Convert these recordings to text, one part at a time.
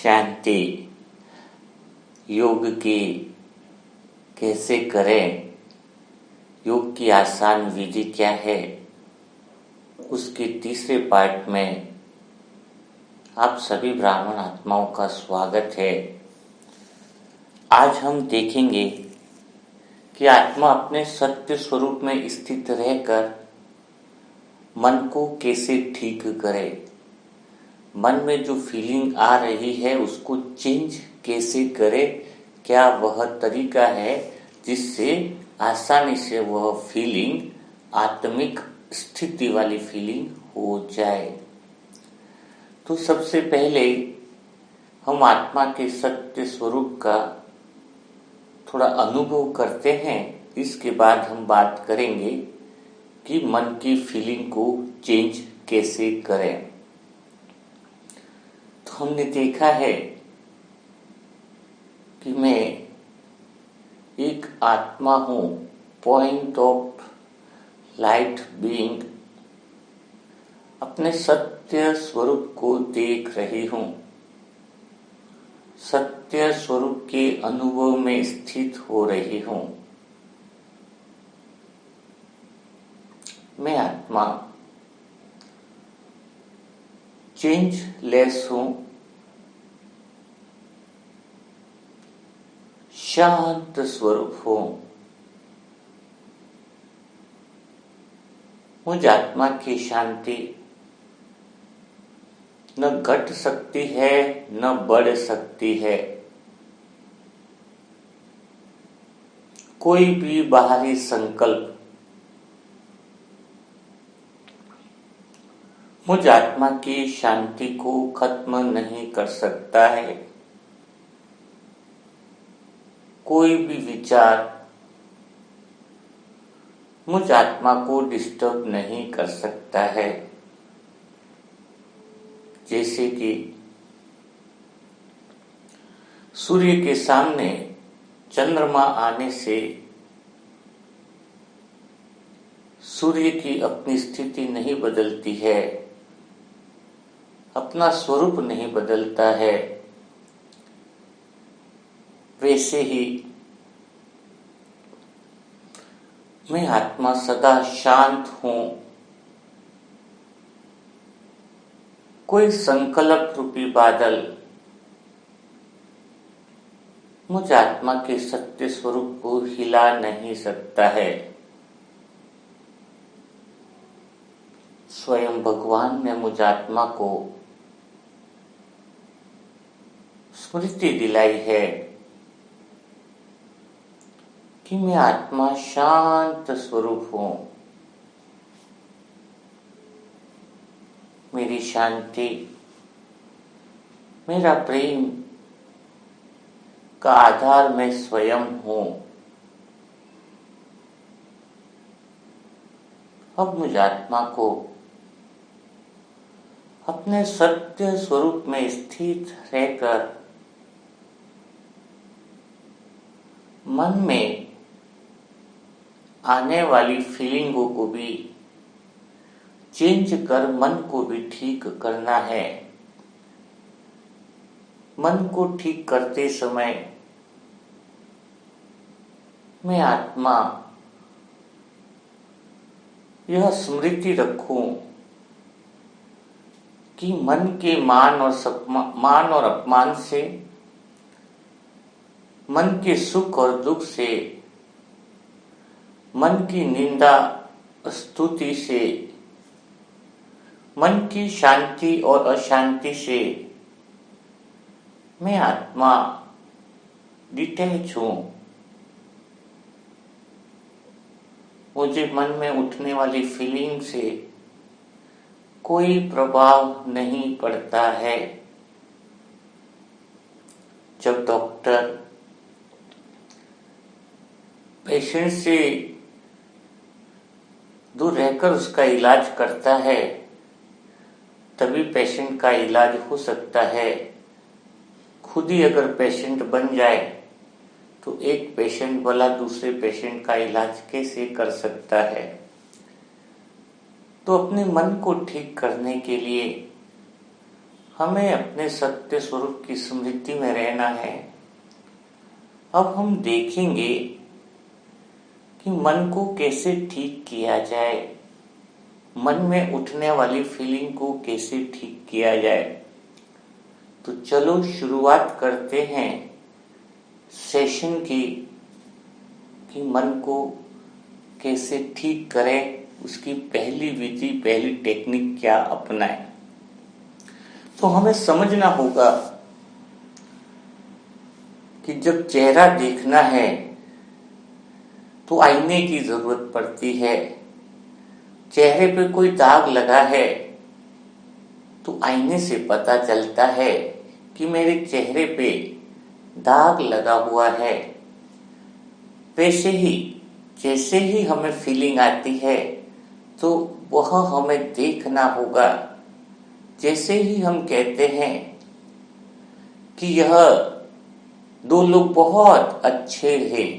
शांति योग की कैसे करें, योग की आसान विधि क्या है, उसके तीसरे पार्ट में आप सभी ब्राह्मण आत्माओं का स्वागत है। आज हम देखेंगे कि आत्मा अपने सत्य स्वरूप में स्थित रहकर मन को कैसे ठीक करे, मन में जो फीलिंग आ रही है उसको चेंज कैसे करे। क्या वह तरीका है जिससे आसानी से वह फीलिंग आत्मिक स्थिति वाली फीलिंग हो जाए। तो सबसे पहले हम आत्मा के सत्य स्वरूप का थोड़ा अनुभव करते हैं। इसके बाद हम बात करेंगे कि मन की फीलिंग को चेंज कैसे करें। तो हमने देखा है कि मैं एक आत्मा हूँ, पॉइंट ऑफ लाइट बीइंग, अपने सत्य स्वरूप को देख रही हूँ, सत्य स्वरूप के अनुभव में स्थित हो रही हूँ। मैं आत्मा चेंजलेस हूँ, शांत स्वरूप हूँ। मुझ आत्मा की शांति न घट सकती है न बढ़ सकती है। कोई भी बाहरी संकल्प मुझ आत्मा की शांति को खत्म नहीं कर सकता है। कोई भी विचार मुझ आत्मा को डिस्टर्ब नहीं कर सकता है। जैसे कि सूर्य के सामने चंद्रमा आने से सूर्य की अपनी स्थिति नहीं बदलती है, अपना स्वरूप नहीं बदलता है, वैसे ही मैं आत्मा सदा शांत हूँ। कोई संकल्प रूपी बादल मुझ आत्मा के सत्य स्वरूप को हिला नहीं सकता है। स्वयं भगवान ने मुझ आत्मा को स्मृति दिलाई है कि मैं आत्मा शांत स्वरूप हूँ। मेरी शांति, मेरा प्रेम का आधार मैं स्वयं हूँ। अब मुझ आत्मा को अपने सत्य स्वरूप में स्थित रहकर मन में आने वाली फीलिंगों को भी चेंज कर मन को भी ठीक करना है। मन को ठीक करते समय मैं आत्मा यह स्मृति रखूं कि मन के मान और अपमान से, मन के सुख और दुख से, मन की निंदा स्तुति से, मन की शांति और अशांति से मैं आत्मा डिटैच हूँ। मुझे मन में उठने वाली फीलिंग से कोई प्रभाव नहीं पड़ता है। जब डॉक्टर पेशेंट से दूर रहकर उसका इलाज करता है, तभी पेशेंट का इलाज हो सकता है। खुद ही अगर पेशेंट बन जाए तो एक पेशेंट वाला दूसरे पेशेंट का इलाज कैसे कर सकता है। तो अपने मन को ठीक करने के लिए हमें अपने सत्य स्वरूप की स्मृति में रहना है। अब हम देखेंगे कि मन को कैसे ठीक किया जाए, मन में उठने वाली फीलिंग को कैसे ठीक किया जाए। तो चलो शुरुआत करते हैं सेशन की, कि मन को कैसे ठीक करें, उसकी पहली विधि, पहली टेक्निक क्या अपनाएं। तो हमें समझना होगा कि जब चेहरा देखना है तो आईने की जरूरत पड़ती है। चेहरे पे कोई दाग लगा है तो आईने से पता चलता है कि मेरे चेहरे पे दाग लगा हुआ है। वैसे ही जैसे ही हमें फीलिंग आती है तो वह हमें देखना होगा। जैसे ही हम कहते हैं कि यह दो लोग बहुत अच्छे हैं,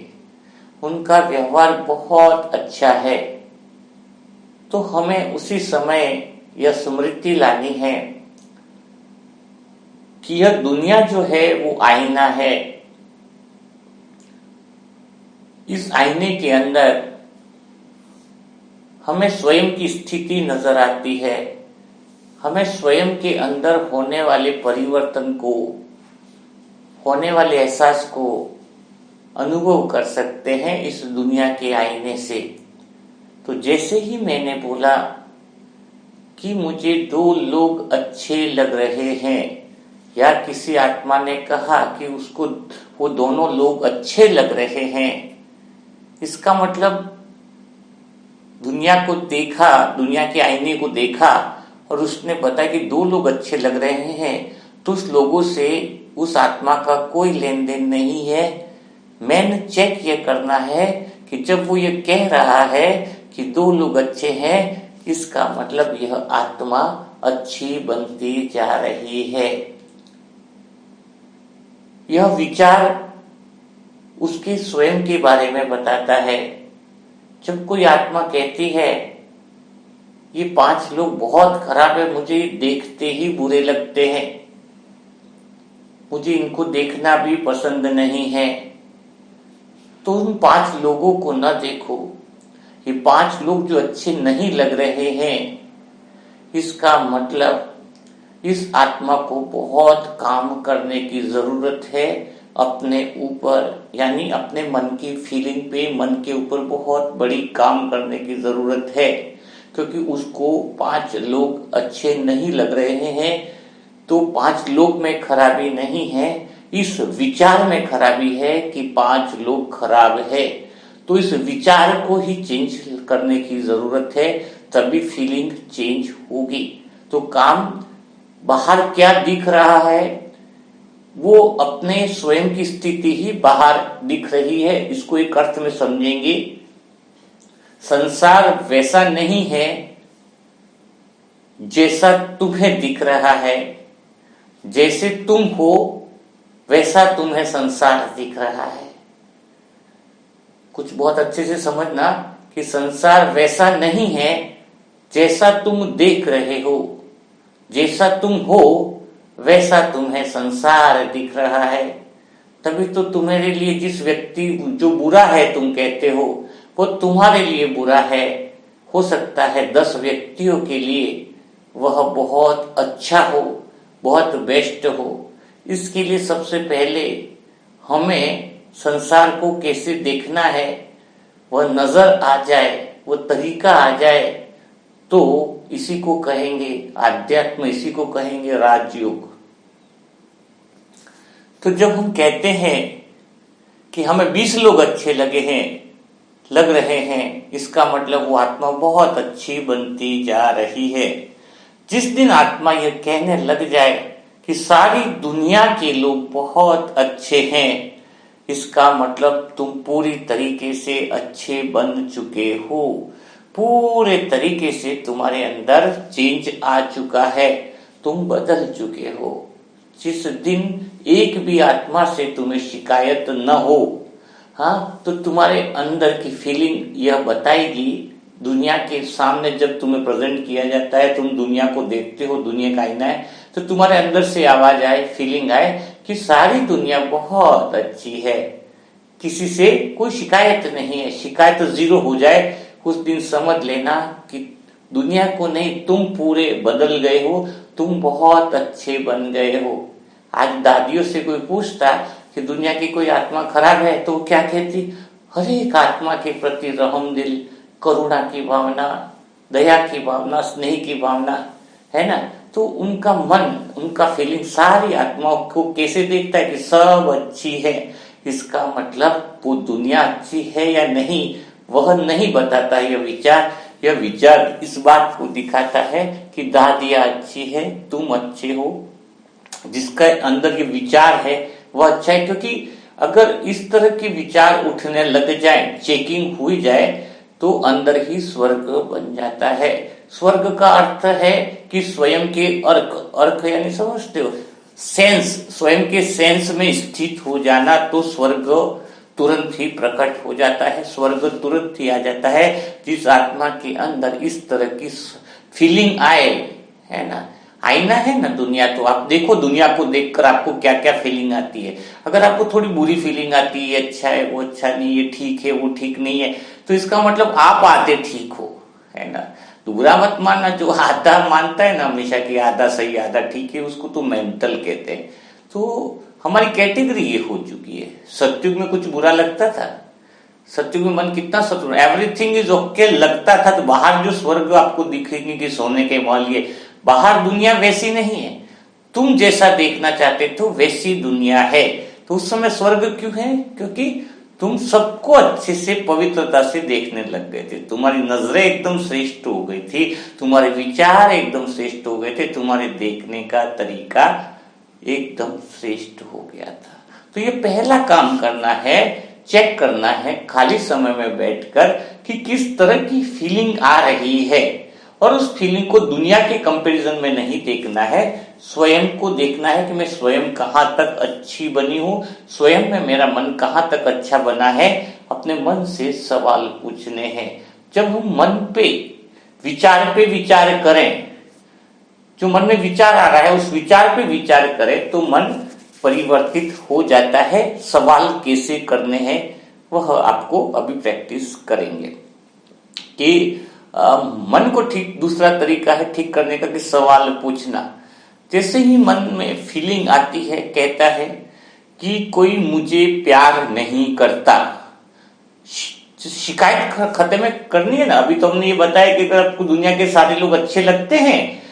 उनका व्यवहार बहुत अच्छा है, तो हमें उसी समय यह स्मृति लानी है कि यह दुनिया जो है वो आईना है। इस आईने के अंदर हमें स्वयं की स्थिति नजर आती है। हमें स्वयं के अंदर होने वाले परिवर्तन को, होने वाले एहसास को अनुभव कर सकते हैं इस दुनिया के आईने से। तो जैसे ही मैंने बोला कि मुझे दो लोग अच्छे लग रहे हैं, या किसी आत्मा ने कहा कि उसको वो दोनों लोग अच्छे लग रहे हैं, इसका मतलब दुनिया को देखा, दुनिया के आईने को देखा और उसने बताया कि दो लोग अच्छे लग रहे हैं, तो उस लोगों से उस आत्मा का कोई लेन देन नहीं है। मैंने चेक ये करना है कि जब वो ये कह रहा है कि दो लोग अच्छे हैं, इसका मतलब यह आत्मा अच्छी बनती जा रही है। यह विचार उसके स्वयं के बारे में बताता है। जब कोई आत्मा कहती है ये 5 लोग बहुत खराब है, मुझे देखते ही बुरे लगते हैं, मुझे इनको देखना भी पसंद नहीं है, तो उन 5 लोगों को न देखो। ये 5 लोग जो अच्छे नहीं लग रहे हैं, इसका मतलब इस आत्मा को बहुत काम करने की जरूरत है अपने ऊपर, यानी अपने मन की फीलिंग पे, मन के ऊपर बहुत बड़ी काम करने की जरूरत है। क्योंकि उसको 5 लोग अच्छे नहीं लग रहे हैं, तो 5 लोग में खराबी नहीं है, इस विचार में खराबी है कि 5 लोग खराब है। तो इस विचार को ही चेंज करने की जरूरत है, तभी फीलिंग चेंज होगी। तो काम बाहर क्या दिख रहा है, वो अपने स्वयं की स्थिति ही बाहर दिख रही है। इसको एक अर्थ में समझेंगे, संसार वैसा नहीं है जैसा तुम्हें दिख रहा है, जैसे तुम हो वैसा तुम्हें संसार दिख रहा है। कुछ बहुत अच्छे से समझना कि संसार वैसा नहीं है जैसा तुम देख रहे हो, जैसा तुम हो वैसा तुम्हें संसार दिख रहा है। तभी तो तुम्हारे लिए जिस व्यक्ति जो बुरा है तुम कहते हो, वो तुम्हारे लिए बुरा है। हो सकता है 10 व्यक्तियों के लिए वह बहुत अच्छा हो, बहुत बेस्ट हो। इसके लिए सबसे पहले हमें संसार को कैसे देखना है वह नजर आ जाए, वो तरीका आ जाए, तो इसी को कहेंगे आध्यात्म, इसी को कहेंगे राजयोग। तो जब हम कहते हैं कि हमें 20 लोग अच्छे लग रहे हैं, इसका मतलब वो आत्मा बहुत अच्छी बनती जा रही है। जिस दिन आत्मा यह कहने लग जाए कि सारी दुनिया के लोग बहुत अच्छे हैं, इसका मतलब तुम पूरी तरीके से अच्छे बन चुके हो, पूरे तरीके से तुम्हारे अंदर चेंज आ चुका है, तुम बदल चुके हो। जिस दिन एक भी आत्मा से तुम्हें शिकायत न हो, हाँ, तो तुम्हारे अंदर की फीलिंग यह बताएगी। दुनिया के सामने जब तुम्हें प्रेजेंट किया जाता है, तुम दुनिया को देखते हो, दुनिया का आईना है, तो तुम्हारे अंदर से आवाज आए, फीलिंग आए कि सारी दुनिया बहुत अच्छी है, किसी से कोई शिकायत नहीं है, शिकायत जीरो हो जाए, उस दिन समझ लेना कि दुनिया को नहीं, तुम पूरे बदल गए हो, तुम बहुत अच्छे बन गए हो। आज दादियों से कोई पूछता कि दुनिया की कोई आत्मा खराब है तो वो क्या कहती? हर एक आत्मा के प्रति रहम दिल, करुणा की भावना, दया की भावना, स्नेह की भावना, है ना। तो उनका मन, उनका फीलिंग सारी आत्माओं को कैसे देखता है कि सब अच्छी है। इसका मतलब वो दुनिया अच्छी है या नहीं वह नहीं बताता। यह विचार इस बात को दिखाता है कि दादिया अच्छी है, तुम अच्छे हो। जिसका अंदर ये विचार है वह अच्छा है, क्योंकि अगर इस तरह के विचार उठने लग जाए, चेकिंग हुई जाए, तो अंदर ही स्वर्ग बन जाता है। स्वर्ग का अर्थ है कि स्वयं के अर्क यानी समझते हो, सेंस, स्वयं के सेंस में स्थित हो जाना, तो स्वर्ग तुरंत ही प्रकट हो जाता है, स्वर्ग तुरंत ही आ जाता है। जिस आत्मा के अंदर इस तरह की फीलिंग आए, है ना। आईना है ना दुनिया, तो आप देखो दुनिया को देखकर आपको क्या क्या फीलिंग आती है। अगर आपको थोड़ी बुरी फीलिंग आती है, अच्छा है वो अच्छा नहीं, ये ठीक है वो ठीक नहीं है, तो इसका मतलब आप आधे ठीक हो, है ना। तो बुरा मत मानना, जो आधा मानता है ना हमेशा कि आधा सही आधा ठीक है, उसको तो मेंटल कहते हैं। तो हमारी कैटेगरी ये हो चुकी है। सत्युग में कुछ बुरा लगता था, सत्युग में मन कितना सत्युग, एवरीथिंग इज ओके लगता था। तो बाहर जो स्वर्ग आपको दिखेंगे कि सोने के महल, ये बाहर दुनिया वैसी नहीं है, तुम जैसा देखना चाहते थे वैसी दुनिया है। तो उस समय स्वर्ग क्यों है? क्योंकि तुम सबको अच्छे से पवित्रता से देखने लग गए थे, तुम्हारी नजरें एकदम श्रेष्ठ हो गई थी, तुम्हारे विचार एकदम श्रेष्ठ हो गए थे, तुम्हारे देखने का तरीका एकदम श्रेष्ठ हो गया था। तो ये पहला काम करना है, चेक करना है खाली समय में बैठकर कि किस तरह की फीलिंग आ रही है। और उस फीलिंग को दुनिया के कंपैरिजन में नहीं देखना है, स्वयं को देखना है कि मैं स्वयं कहां तक अच्छी बनी हूं, स्वयं में मेरा मन कहां तक अच्छा बना है। अपने मन से सवाल पूछने हैं। जब हम मन पे विचार करें, जो मन में विचार आ रहा है उस विचार पे विचार करें, तो मन परिवर्तित हो जाता है। सवाल कैसे करने हैं वह आपको अभी प्रैक्टिस करेंगे कि मन को ठीक, दूसरा तरीका है ठीक करने का कि सवाल पूछना। जैसे ही मन में फीलिंग आती है, कहता है कि कोई मुझे प्यार नहीं करता, शिकायत खत्म करनी है ना। अभी तो हमने ये बताया कि अगर आपको दुनिया के सारे लोग अच्छे लगते हैं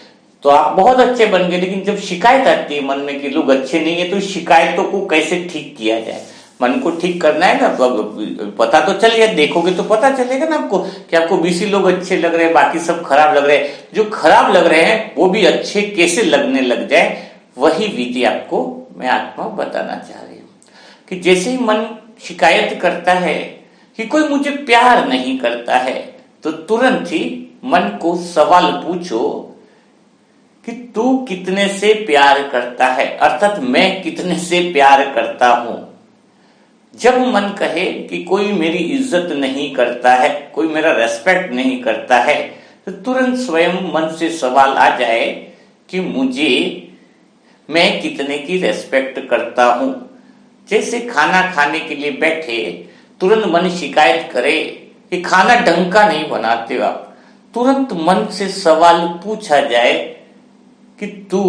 तो आप बहुत अच्छे बन गए, लेकिन जब शिकायत आती है मन में कि लोग अच्छे नहीं है, तो शिकायतों को कैसे ठीक किया जाए। मन को ठीक करना है ना, पता तो चल गया, देखोगे तो पता चलेगा ना आपको कि आपको 20 लोग अच्छे लग रहे हैं, बाकी सब खराब लग रहे हैं। जो खराब लग रहे हैं वो भी अच्छे कैसे लगने लग जाए, वही विधि आपको मैं आत्मा बताना चाह रही हूँ। कि जैसे ही मन शिकायत करता है कि कोई मुझे प्यार नहीं करता है, तो तुरंत ही मन को सवाल पूछो कि तू कितने से प्यार करता है, अर्थात मैं कितने से प्यार करता हूं। जब मन कहे कि कोई मेरी इज्जत नहीं करता है, कोई मेरा रेस्पेक्ट नहीं करता है, तो तुरंत स्वयं मन से सवाल आ जाए कि मैं कितने की रेस्पेक्ट करता हूं। जैसे खाना खाने के लिए बैठे, तुरंत मन शिकायत करे कि खाना ढंग का नहीं बनाते हो आप, तुरंत मन से सवाल पूछा जाए कि तू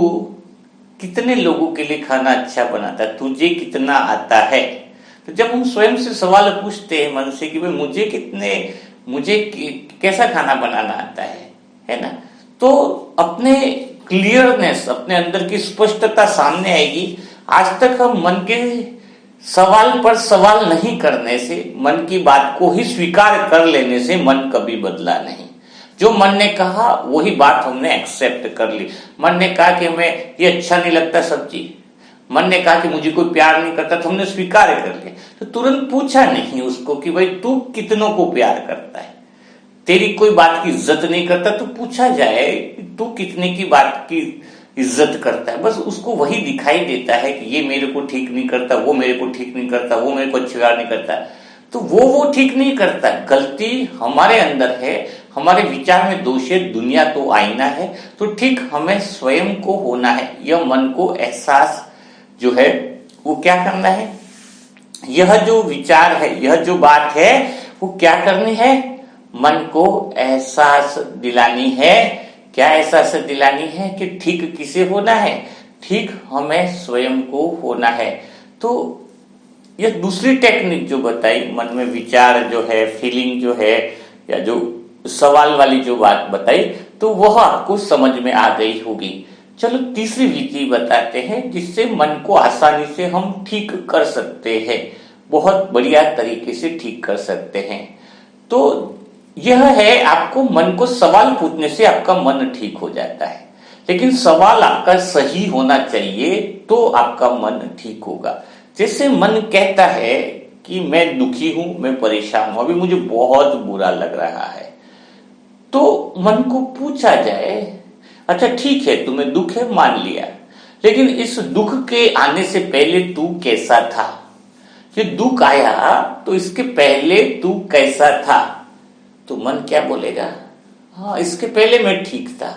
कितने लोगों के लिए खाना अच्छा बनाता है, तुझे कितना आता है। तो जब हम स्वयं से सवाल पूछते हैं मन से कि भाई मुझे कैसा खाना बनाना आता है ना, तो अपने क्लियरनेस, अपने अंदर की स्पष्टता सामने आएगी। आज तक हम मन के सवाल पर सवाल नहीं करने से, मन की बात को ही स्वीकार कर लेने से मन कभी बदला नहीं। जो मन ने कहा वही बात हमने एक्सेप्ट कर ली। मन ने कहा कि हमें ये अच्छा नहीं लगता सब्जी, मन ने कहा कि मुझे कोई प्यार नहीं करता, तो हमने स्वीकार कर लिया। तो तुरंत पूछा नहीं उसको कि भाई तू कितनों को प्यार करता है, तेरी कोई बात की इज्जत नहीं करता, तो पूछा जाए तू कितने की बात की इज्जत करता है। बस उसको वही दिखाई देता है कि ये मेरे को ठीक नहीं करता, वो मेरे को ठीक नहीं करता, वो मेरे को अच्छी प्यार नहीं करता, तो वो ठीक नहीं करता। गलती हमारे अंदर है, हमारे विचार में दोष है, दुनिया तो आईना है, तो ठीक हमें स्वयं को होना है। यह मन को एहसास जो है वो क्या करना है, यह जो विचार है, यह जो बात है वो क्या करनी है, मन को एहसास दिलानी है। क्या एहसास दिलानी है कि ठीक किसे होना है, ठीक हमें स्वयं को होना है। तो यह दूसरी टेक्निक जो बताई, मन में विचार जो है, फीलिंग जो है, या जो सवाल वाली जो बात बताई, तो वह आपको समझ में आ गई होगी। चलो तीसरी विधि बताते हैं जिससे मन को आसानी से हम ठीक कर सकते हैं, बहुत बढ़िया तरीके से ठीक कर सकते हैं। तो यह है, आपको मन को सवाल पूछने से आपका मन ठीक हो जाता है, लेकिन सवाल आपका सही होना चाहिए तो आपका मन ठीक होगा। जैसे मन कहता है कि मैं दुखी हूं, मैं परेशान हूं, अभी मुझे बहुत बुरा लग रहा है, तो मन को पूछा जाए, अच्छा ठीक है तुम्हें दुख है, मान लिया, लेकिन इस दुख के आने से पहले तू कैसा था? ये दुख आया तो इसके पहले तू कैसा था? तो मन क्या बोलेगा, हाँ इसके पहले मैं ठीक था।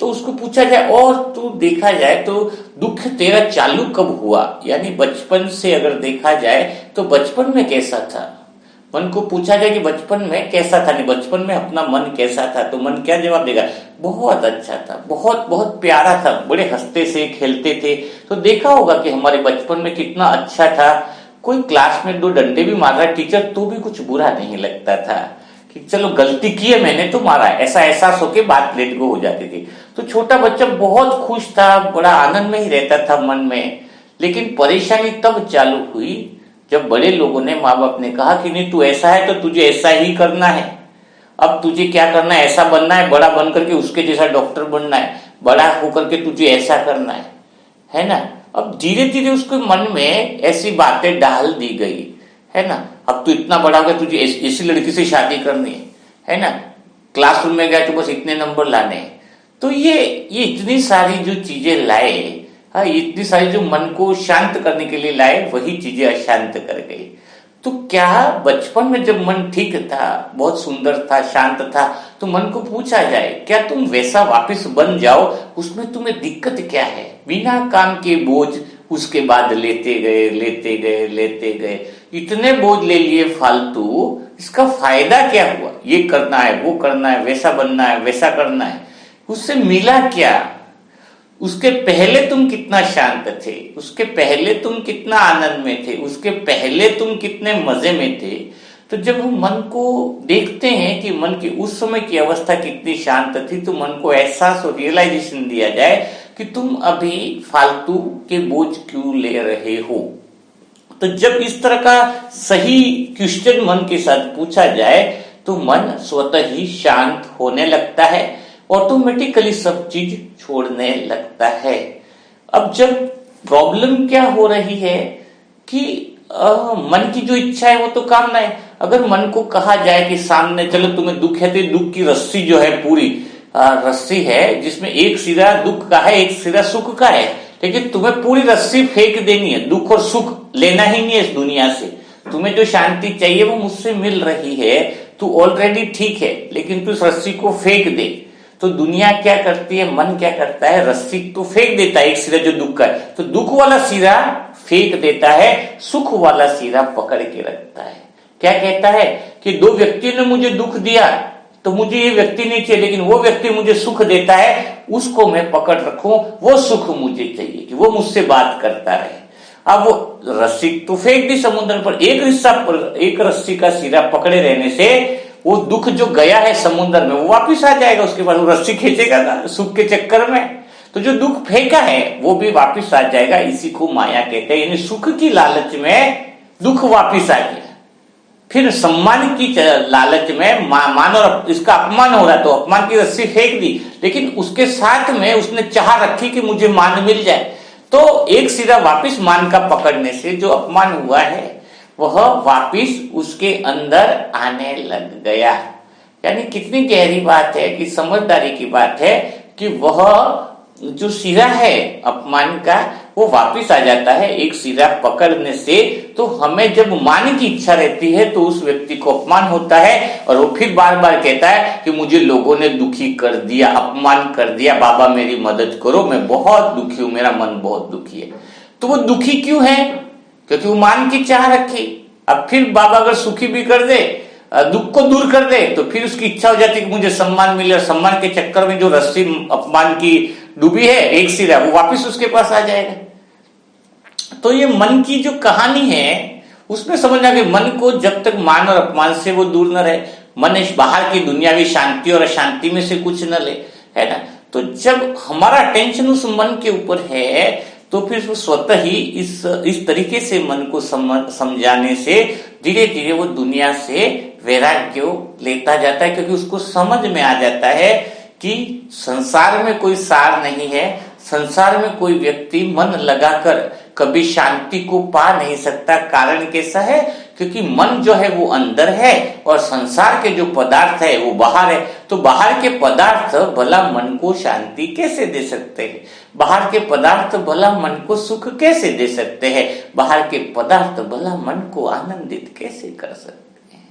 तो उसको पूछा जाए और तू देखा जाए तो दुख तेरा चालू कब हुआ, यानी बचपन से अगर देखा जाए तो बचपन में कैसा था? मन को पूछा जाए कि बचपन में कैसा था, नहीं बचपन में अपना मन कैसा था, तो मन क्या जवाब देगा, बहुत अच्छा था, बहुत बहुत प्यारा था, बड़े हंसते से खेलते थे। तो देखा होगा कि हमारे बचपन में कितना अच्छा था, कोई क्लास में 2 डंडे भी मार रहा है टीचर तो भी कुछ बुरा नहीं लगता था, कि चलो गलती की है मैंने तो मारा, ऐसा एहसास होके बात लेट गो हो जाती थी। तो छोटा बच्चा बहुत खुश था, बड़ा आनंद में ही रहता था मन में। लेकिन परेशानी तब चालू हुई जब बड़े लोगों ने, माँ बाप ने कहा कि नहीं तू ऐसा है तो तुझे ऐसा ही करना है, अब तुझे क्या करना है, ऐसा बनना है, बड़ा बन करके उसके जैसा डॉक्टर बनना है, बड़ा होकर के तुझे ऐसा करना है ना। अब धीरे धीरे उसके मन में ऐसी बातें डाल दी गई, है ना। अब तू इतना बड़ा हो गया, तुझे ऐसी लड़की से शादी करनी है ना, क्लासरूम में गया तो बस इतने नंबर लाने हैं। तो ये इतनी सारी जो चीजें लाए, हाँ इतनी सारी जो मन को शांत करने के लिए लाए, वही चीजें अशांत कर गई। तो क्या बचपन में जब मन ठीक था, बहुत सुंदर था, शांत था, तो मन को पूछा जाए क्या तुम वैसा वापस बन जाओ, उसमें तुम्हें दिक्कत क्या है? बिना काम के बोझ उसके बाद लेते गए लेते गए लेते गए, इतने बोझ ले लिए फालतू, इसका फायदा क्या हुआ? ये करना है, वो करना है, वैसा बनना है, वैसा करना है, उससे मिला क्या? उसके पहले तुम कितना शांत थे, उसके पहले तुम कितना आनंद में थे, उसके पहले तुम कितने मजे में थे। तो जब हम मन को देखते हैं कि मन की उस समय की अवस्था कितनी शांत थी, तो मन को एहसास और रियलाइजेशन दिया जाए कि तुम अभी फालतू के बोझ क्यों ले रहे हो। तो जब इस तरह का सही क्वेश्चन मन के साथ पूछा जाए तो मन स्वतः ही शांत होने लगता है, ऑटोमेटिकली सब चीज छोड़ने लगता है। अब जब प्रॉब्लम क्या हो रही है कि मन की जो इच्छा है वो तो कामना है। अगर मन को कहा जाए कि सामने चलो तुम्हें दुख है, तो दुख की रस्सी जो है पूरी रस्सी है जिसमें एक सिरा दुख का है, एक सिरा सुख का है, लेकिन तुम्हें पूरी रस्सी फेंक देनी है, दुख और सुख लेना ही नहीं है इस दुनिया से। तुम्हें जो शांति चाहिए वो मुझसे मिल रही है, तू ऑलरेडी ठीक है, लेकिन तू इस रस्सी को फेंक दे। तो दुनिया क्या करती है, मन क्या करता है, रस्सी तो फेंक देता है, एक सिरा जो दुख का है, तो दुख वाला सिरा फेंक देता है, सुख वाला सिरा पकड़ के रखता है। क्या कहता है कि 2 व्यक्तियों ने मुझे दुख दिया तो मुझे ये व्यक्ति नहीं चाहिए, लेकिन वो व्यक्ति मुझे सुख देता है, उसको मैं पकड़ रखूं, वो सुख मुझे चाहिए कि वो मुझसे बात करता रहे। अब वो रस्सी तो फेंक दी समुद्र पर, एक रस्सी का सिरा पकड़े रहने से वो दुख जो गया है समुद्र में वो वापिस आ जाएगा, उसके बाद वो रस्सी खींचेगा ना सुख के चक्कर में, तो जो दुख फेंका है वो भी वापिस आ जाएगा। इसी को माया कहते हैं, यानी सुख की लालच में दुख वापिस आ गया, फिर सम्मान की लालच में मान और इसका अपमान हो रहा, तो अपमान की रस्सी फेंक दी, लेकिन उसके साथ में उसने चाह रखी कि मुझे मान मिल जाए, तो एक सिरा वापिस मान का पकड़ने से जो अपमान हुआ है वह वापिस उसके अंदर आने लग गया। यानी कितनी गहरी बात है, कि समझदारी की बात है कि वह जो सिरा है अपमान का वो वापस आ जाता है एक सिरा पकड़ने से। तो हमें जब मानने की इच्छा रहती है तो उस व्यक्ति को अपमान होता है और वो फिर बार बार कहता है कि मुझे लोगों ने दुखी कर दिया, अपमान कर दिया, बाबा मेरी मदद करो, मैं बहुत दुखी हूं, मेरा मन बहुत दुखी है। तो वो दुखी क्यों है? क्योंकि वो मान की चाह रखी। अब फिर बाबा अगर सुखी भी कर दे, दुख को दूर कर दे, तो फिर उसकी इच्छा हो जाती है कि मुझे सम्मान मिले, और सम्मान के चक्कर में जो रस्सी अपमान की डूबी है एक सिरा, वो वापस उसके पास आ जाएगा। तो ये मन की जो कहानी है उसमें समझना कि मन को जब तक मान और अपमान से वो दूर न रहे, मन इस बाहर की दुनियावी शांति और अशांति में से कुछ न ले, है ना। तो जब हमारा अटेंशन उस मन के ऊपर है तो फिर वो स्वतः ही इस तरीके से मन को समझाने से धीरे धीरे वो दुनिया से वैराग्य लेता जाता है, क्योंकि उसको समझ में आ जाता है कि संसार में कोई सार नहीं है, संसार में कोई व्यक्ति मन लगाकर कभी शांति को पा नहीं सकता। कारण कैसा है? क्योंकि मन जो है वो अंदर है और संसार के जो पदार्थ है वो बाहर है। तो बाहर के पदार्थ भला मन को शांति कैसे दे सकते हैं? बाहर के पदार्थ भला मन को सुख कैसे दे सकते हैं? बाहर के पदार्थ भला मन को आनंदित कैसे कर सकते हैं?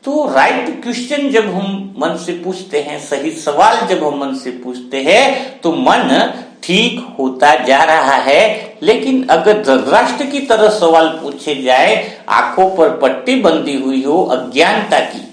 तो राइट क्वेश्चन जब हम मन से पूछते हैं, सही सवाल जब हम मन से पूछते हैं, तो मन ठीक होता जा रहा है। लेकिन अगर धृतराष्ट्र की तरह सवाल पूछे जाए, आंखों पर पट्टी बंधी हुई हो अज्ञानता की,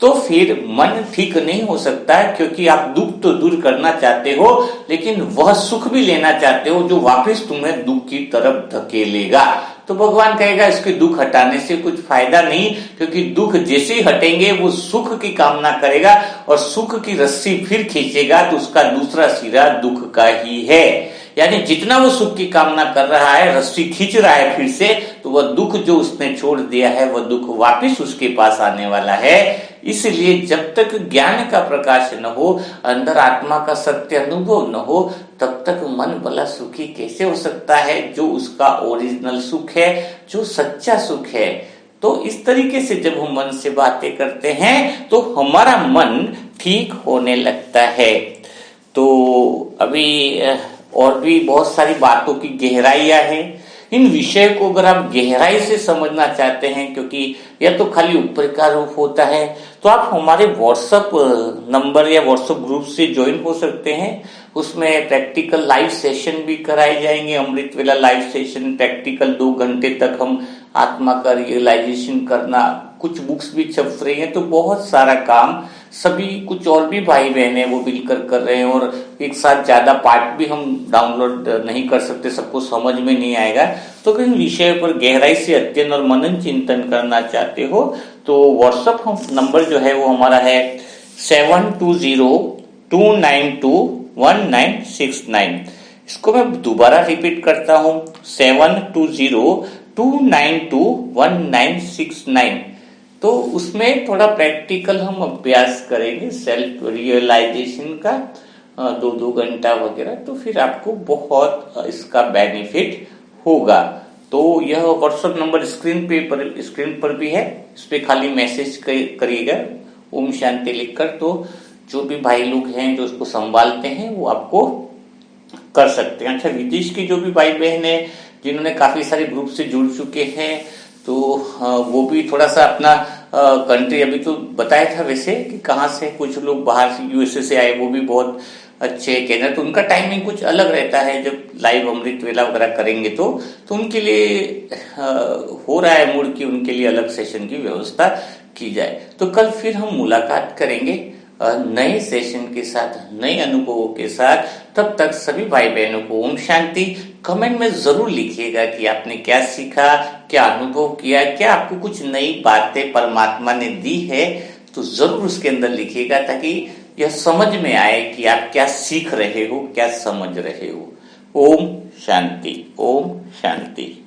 तो फिर मन ठीक नहीं हो सकता, क्योंकि आप दुख तो दूर करना चाहते हो लेकिन वह सुख भी लेना चाहते हो जो वापस तुम्हें दुख की तरफ धकेलेगा। तो भगवान कहेगा इसके दुख हटाने से कुछ फायदा नहीं, क्योंकि दुख जैसे ही हटेंगे वो सुख की कामना करेगा और सुख की रस्सी फिर खींचेगा तो उसका दूसरा सिरा दुख का ही है। यानी जितना वो सुख की कामना कर रहा है, रस्सी खींच रहा है फिर से, तो वह दुख जो उसने छोड़ दिया है वह दुख वापिस उसके पास आने वाला है। इसलिए जब तक ज्ञान का प्रकाश न हो, अंदर आत्मा का सत्य अनुभव न हो, तब तक मन भला सुखी कैसे हो सकता है? जो उसका ओरिजिनल सुख है, जो सच्चा सुख है। तो इस तरीके से जब हम मन से बातें करते हैं तो हमारा मन ठीक होने लगता है। तो अभी और भी बहुत सारी बातों की गहराइयां हैं। इन विषय को अगर आप गहराई से समझना चाहते हैं, क्योंकि यह तो खाली ऊपर का रूप होता है, तो आप हमारे व्हाट्सएप नंबर या व्हाट्सएप ग्रुप से ज्वाइन हो सकते हैं। उसमें प्रैक्टिकल लाइव सेशन भी कराए जाएंगे, अमृत वेला लाइव सेशन प्रैक्टिकल 2 घंटे तक हम आत्मा का रियलाइजेशन करना, कुछ बुक्स भी छप रही हैं। तो बहुत सारा काम सभी, कुछ और भी भाई बहन वो मिलकर कर रहे हैं, और एक साथ ज्यादा पार्ट भी हम डाउनलोड नहीं कर सकते, सबको समझ में नहीं आएगा। तो किन विषय पर गहराई से अध्ययन और मनन चिंतन करना चाहते हो तो व्हाट्सएप नंबर जो है वो हमारा है 7202921969। इसको मैं दोबारा रिपीट करता हूं, 7202921969। तो उसमें थोड़ा प्रैक्टिकल हम अभ्यास करेंगे सेल्फ रियलाइजेशन का 2-2 घंटा वगैरह, तो फिर आपको बहुत इसका बेनिफिट होगा। तो यह व्हाट्सएप नंबर स्क्रीन पर भी है, इस पे खाली मैसेज करिएगा ओम शांति लिखकर। तो जो भी भाई लोग हैं जो उसको संभालते हैं वो आपको कर सकते हैं। अच्छा, विदेश की जो भी भाई बहन है जिन्होंने काफी सारे ग्रुप से जुड़ चुके हैं, तो वो भी थोड़ा सा अपना कंट्री अभी तो बताया था वैसे कि कहाँ से, कुछ लोग बाहर से यूएसए से आए, वो भी बहुत अच्छे कहना। तो उनका टाइमिंग कुछ अलग रहता है, जब लाइव अमृत वेला वगैरह करेंगे तो उनके लिए हो रहा है मूड की उनके लिए अलग सेशन की व्यवस्था की जाए। तो कल फिर हम मुलाकात करेंगे नए सेशन के साथ, नए अनुभवों के साथ। तब तक सभी भाई बहनों को ओम शांति। कमेंट में जरूर लिखिएगा कि आपने क्या सीखा, क्या अनुभव किया, क्या आपको कुछ नई बातें परमात्मा ने दी है, तो जरूर उसके अंदर लिखिएगा, ताकि यह समझ में आए कि आप क्या सीख रहे हो, क्या समझ रहे हो। ओम शांति, ओम शांति।